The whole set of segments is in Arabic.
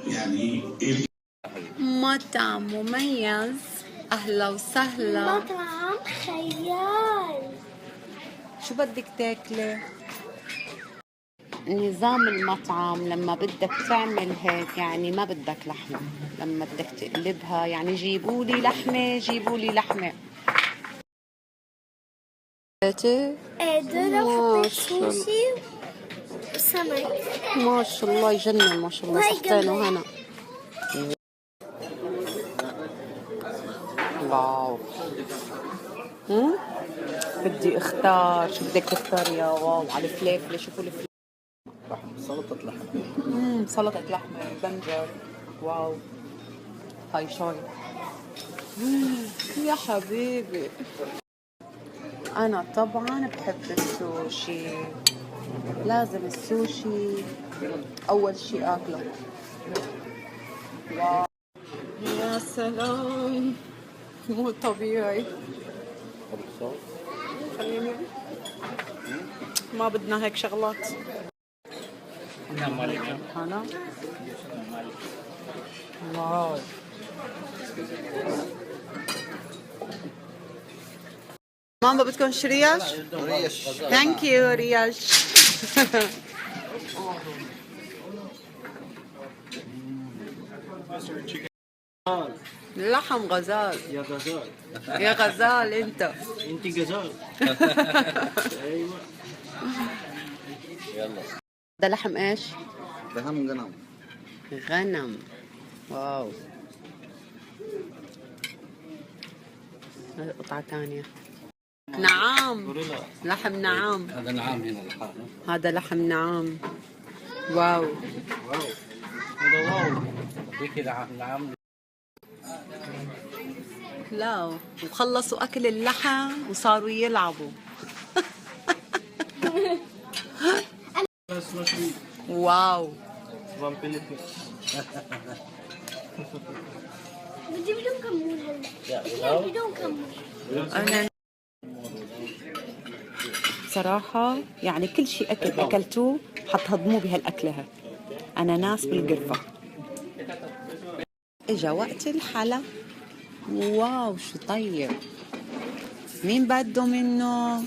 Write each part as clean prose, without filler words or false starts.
يعني مطعم مميز. أهلا وسهلا. مطعم خيال. شو بدك تاكلي؟ نظام المطعم لما بدك تعمل هيك يعني ما بدك لحمة، لما بدك تقلبها يعني جيبوا لي لحمة جيبوا لي لحمة. دول حطيت سوشي وسمك. ما شاء الله يجنن، ما شاء الله، صحتين وهنا. واو. بدي اختار، شو بدك تختار يا واو على الفليفله؟ شوفوا الفليفله. سلطة لحمة. سلطة لحمة بنجر. واو. هاي شوي. يا حبيبي أنا طبعا بحب السوشي، لازم السوشي أول شي أكله. واو يا سلام، مو طبيعي. خليني، ما بدنا هيك شغلات. هلا. واو. ماما بدكم ريش؟ ثانك يو ريش. لحم غزال. يا غزال. يا غزال انت. انت غزال. ايوه. يلا. ده لحم ايش؟ لحم غنم. غنم. واو. قطعة ثانية. نعام. لحم نعام. هذا نعام هنا لحاله. هذا لحم نعام. واو. واو. هذا واو. هيك نعام. لا، وخلصوا أكل اللحم وصاروا يلعبوا. واو. بدون كمون هلا. بدون كمون. أنا صراحة يعني كل شيء أكلتوه حتهضموه بهالأكلة هاي. أنا ناس بالقرفة. إجا وقت الحلا. واو شو طيب. مين بده منه؟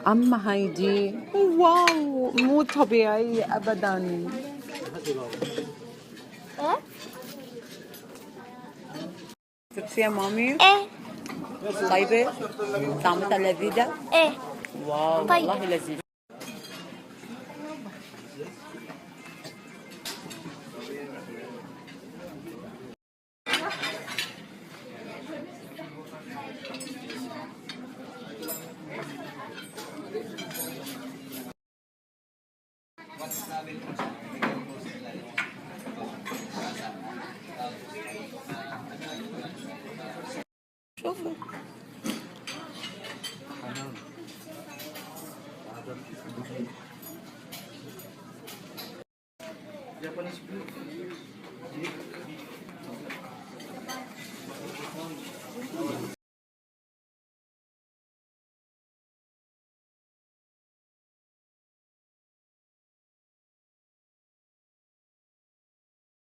أما هيدي واو مو طبيعية أبدا. شفتي يا مامي؟ ايه. طيبة؟ طعمتها لذيذة؟ ايه. واو طيب. والله لذيذ. شوفوا Japanese blue.